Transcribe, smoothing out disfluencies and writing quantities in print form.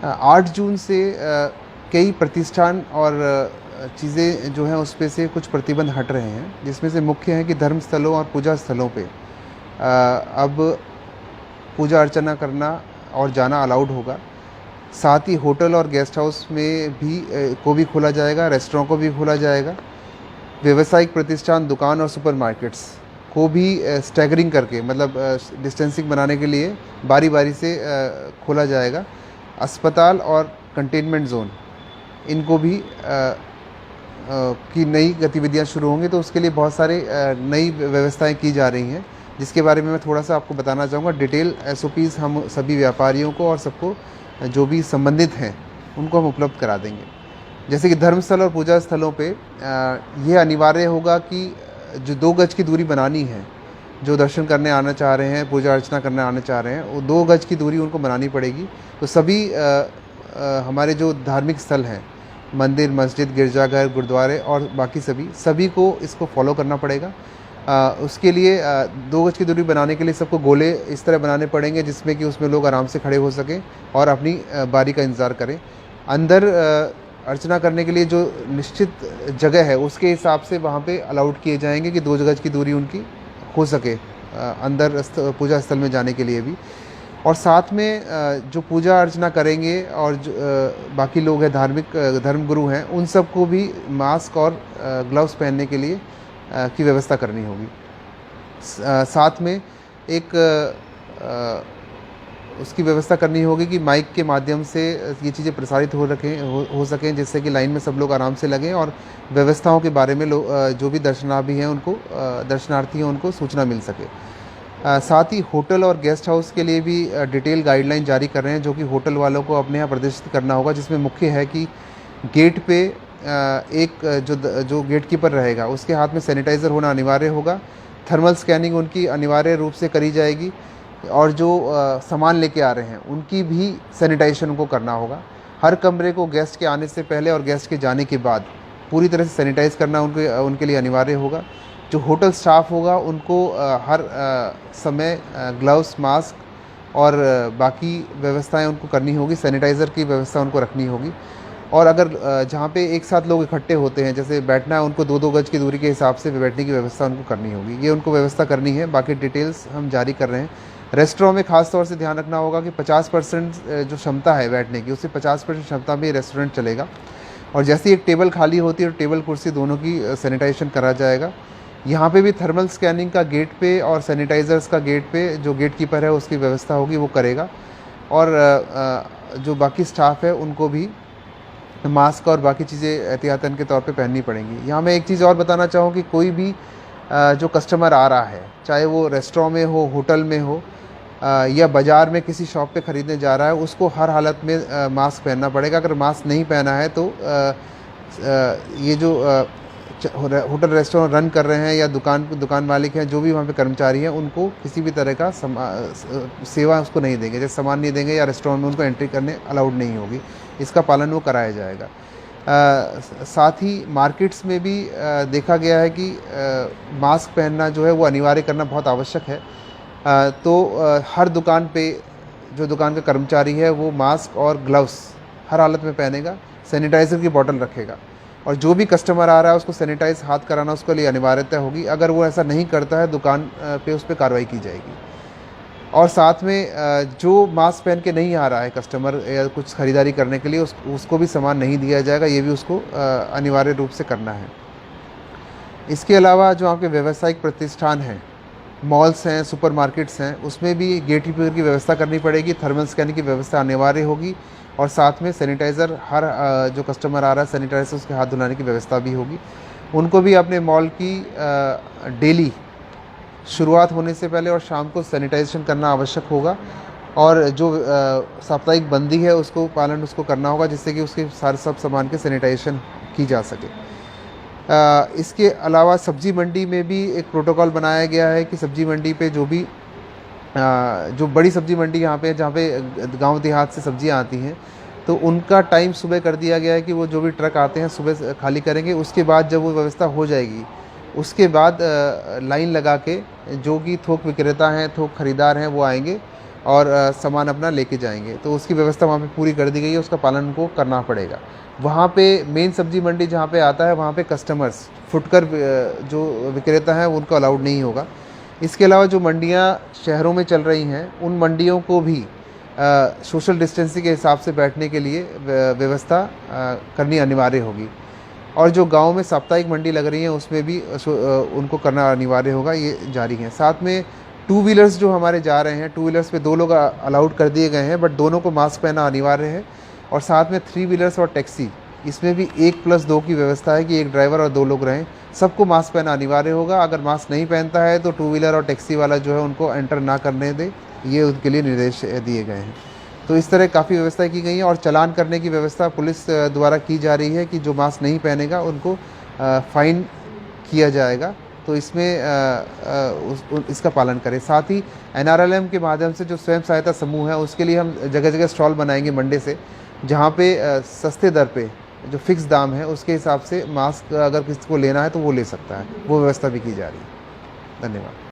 8 जून से कई प्रतिष्ठान और चीज़ें जो हैं उस पे से कुछ प्रतिबंध हट रहे हैं, जिसमें से मुख्य है कि धर्म स्थलों और पूजा स्थलों पे अब पूजा अर्चना करना और जाना अलाउड होगा। साथ ही होटल और गेस्ट हाउस में भी को भी खोला जाएगा, रेस्टोरेंट को भी खोला जाएगा। व्यावसायिक प्रतिष्ठान, दुकान और सुपरमार्केट्स को भी स्टैगरिंग करके, मतलब डिस्टेंसिंग बनाने के लिए बारी बारी से खोला जाएगा। अस्पताल और कंटेनमेंट जोन, इनको भी की नई गतिविधियां शुरू होंगी, तो उसके लिए बहुत सारे नई व्यवस्थाएं की जा रही हैं, जिसके बारे में मैं थोड़ा सा आपको बताना चाहूँगा। डिटेल SOPs हम सभी व्यापारियों को और सबको जो भी संबंधित हैं उनको हम उपलब्ध करा देंगे। जैसे कि धर्मस्थल और पूजा स्थलों पे ये अनिवार्य होगा कि जो 2 गज की दूरी बनानी है, जो दर्शन करने आना चाह रहे हैं, पूजा अर्चना करने आना चाह रहे हैं, वो 2 गज की दूरी उनको बनानी पड़ेगी। तो सभी हमारे जो धार्मिक स्थल हैं, मंदिर, मस्जिद, गिरजाघर, गुरुद्वारे और बाकी सभी को इसको फॉलो करना पड़ेगा। उसके लिए 2 गज की दूरी बनाने के लिए सबको गोले इस तरह बनाने पड़ेंगे जिसमें कि उसमें लोग आराम से खड़े हो सकें और अपनी बारी का इंतज़ार करें। अंदर अर्चना करने के लिए जो निश्चित जगह है उसके हिसाब से वहाँ पे अलाउड किए जाएंगे कि 2 गज की दूरी उनकी हो सके अंदर पूजा स्थल में जाने के लिए भी। और साथ में जो पूजा अर्चना करेंगे और जो बाकी लोग हैं, धार्मिक धर्मगुरु हैं, उन सबको भी मास्क और ग्लव्स पहनने के लिए की व्यवस्था करनी होगी। साथ में एक उसकी व्यवस्था करनी होगी कि माइक के माध्यम से ये चीज़ें प्रसारित हो सकें, जिससे कि लाइन में सब लोग आराम से लगें और व्यवस्थाओं के बारे में जो भी दर्शनार्थी हैं उनको सूचना मिल सके। साथ ही होटल और गेस्ट हाउस के लिए भी डिटेल गाइडलाइन जारी कर रहे हैं, जो कि होटल वालों को अपने यहाँ प्रदर्शित करना होगा, जिसमें मुख्य है कि गेट पे एक जो गेट कीपर रहेगा उसके हाथ में सैनिटाइज़र होना अनिवार्य होगा। थर्मल स्कैनिंग उनकी अनिवार्य रूप से करी जाएगी और जो सामान लेके आ रहे हैं उनकी भी सैनिटाइजेशन उनको करना होगा। हर कमरे को गेस्ट के आने से पहले और गेस्ट के जाने के बाद पूरी तरह से सैनिटाइज़ करना उनके लिए अनिवार्य होगा। जो होटल स्टाफ होगा उनको हर समय ग्लव्स, मास्क और बाकी व्यवस्थाएं उनको करनी होगी, सैनिटाइज़र की व्यवस्था उनको रखनी होगी। और अगर जहाँ पे एक साथ लोग इकट्ठे होते हैं, जैसे बैठना है, उनको 2-2 गज की दूरी के हिसाब से बैठने की व्यवस्था उनको करनी होगी। ये उनको व्यवस्था करनी है, बाकी डिटेल्स हम जारी कर रहे हैं। रेस्टोरेंट में खास तौर से ध्यान रखना होगा कि 50% जो क्षमता है बैठने की, उससे 50% क्षमता में रेस्टोरेंट चलेगा। और जैसे एक टेबल खाली होती है और टेबल कुर्सी दोनों की सैनिटाइजेशन करा जाएगा। यहाँ पे भी थर्मल स्कैनिंग का गेट पे और सैनिटाइज़र्स का गेट पे जो गेट कीपर है उसकी व्यवस्था होगी, वो करेगा। और जो बाकी स्टाफ है उनको भी मास्क और बाकी चीज़ें एहतियातन के तौर पे पहननी पड़ेंगी। यहाँ मैं एक चीज़ और बताना चाहूँ कि कोई भी जो कस्टमर आ रहा है, चाहे वो रेस्टोरेंट में हो, होटल में हो या बाज़ार में किसी शॉप पे ख़रीदने जा रहा है, उसको हर हालत में मास्क पहनना पड़ेगा। अगर मास्क नहीं पहना है तो ये जो होटल रेस्टोरेंट रन कर रहे हैं या दुकान मालिक हैं, जो भी वहाँ पे कर्मचारी हैं, उनको किसी भी तरह का सेवा उसको नहीं देंगे, जैसे सामान नहीं देंगे या रेस्टोरेंट में उनको एंट्री करने अलाउड नहीं होगी। इसका पालन वो कराया जाएगा। साथ ही मार्केट्स में भी देखा गया है कि मास्क पहनना जो है वो अनिवार्य करना बहुत आवश्यक है। तो हर दुकान पे जो दुकान का कर्मचारी है वो मास्क और ग्लव्स हर हालत में पहनेगा, सैनिटाइज़र की बोतल रखेगा और जो भी कस्टमर आ रहा है उसको सैनिटाइज हाथ कराना उसके लिए अनिवार्यता होगी। अगर वो ऐसा नहीं करता है, दुकान पे उस पर कार्रवाई की जाएगी। और साथ में जो मास्क पहन के नहीं आ रहा है कस्टमर या कुछ ख़रीदारी करने के लिए, उसको भी सामान नहीं दिया जाएगा, ये भी उसको अनिवार्य रूप से करना है। इसके अलावा जो आपके व्यावसायिक प्रतिष्ठान हैं, मॉल्स हैं, सुपरमार्केट्स हैं, उसमें भी गेट कीपर की व्यवस्था करनी पड़ेगी, थर्मल स्कैनिंग की व्यवस्था अनिवार्य होगी और साथ में सैनिटाइज़र, हर जो कस्टमर आ रहा है सैनिटाइज़र उसके हाथ धुलाने की व्यवस्था भी होगी। उनको भी अपने मॉल की डेली शुरुआत होने से पहले और शाम को सैनिटाइजेशन करना आवश्यक होगा और जो साप्ताहिक बंदी है उसको करना होगा, जिससे कि उसके सब सामान के सैनिटाइजेशन की जा सके। इसके अलावा सब्जी मंडी में भी एक प्रोटोकॉल बनाया गया है कि सब्जी मंडी पे जो बड़ी सब्जी मंडी यहाँ पे जहाँ पे गांव देहात से सब्जियाँ आती हैं, तो उनका टाइम सुबह कर दिया गया है कि वो जो भी ट्रक आते हैं सुबह खाली करेंगे। उसके बाद जब वो व्यवस्था हो जाएगी, उसके बाद लाइन लगा के जो कि थोक विक्रेता हैं, थोक खरीदार हैं, वो आएंगे और सामान अपना लेके जाएंगे। तो उसकी व्यवस्था वहाँ पे पूरी कर दी गई है, उसका पालन उनको करना पड़ेगा। वहाँ पे मेन सब्जी मंडी जहाँ पे आता है वहाँ पे कस्टमर्स फुटकर जो विक्रेता हैं उनको अलाउड नहीं होगा। इसके अलावा जो मंडियाँ शहरों में चल रही हैं उन मंडियों को भी सोशल डिस्टेंसिंग के हिसाब से बैठने के लिए व्यवस्था करनी अनिवार्य होगी। और जो गांव में साप्ताहिक मंडी लग रही है उसमें भी उनको करना अनिवार्य होगा, ये जारी है। साथ में टू व्हीलर्स जो हमारे जा रहे हैं, टू व्हीलर्स पे 2 लोग अलाउड कर दिए गए हैं, बट दोनों को मास्क पहनना अनिवार्य है। और साथ में 3 व्हीलर्स और टैक्सी, इसमें भी 1+2 की व्यवस्था है कि 1 ड्राइवर और 2 लोग रहें। सबको मास्क पहनना अनिवार्य होगा। अगर मास्क नहीं पहनता है तो टू व्हीलर और टैक्सी वाला जो है उनको एंटर ना करने दे, ये उनके लिए निर्देश दिए गए हैं। तो इस तरह काफ़ी व्यवस्था की गई है। और चालान करने की व्यवस्था पुलिस द्वारा की जा रही है कि जो मास्क नहीं पहनेगा उनको फ़ाइन किया जाएगा। तो इसमें इसका पालन करें। साथ ही NRLM के माध्यम से जो स्वयं सहायता समूह है उसके लिए हम जगह जगह स्टॉल बनाएंगे मंडे से, जहाँ पे सस्ते दर पे जो फिक्स दाम है उसके हिसाब से मास्क अगर किसी को लेना है तो वो ले सकता है। वो व्यवस्था भी की जा रही है। धन्यवाद।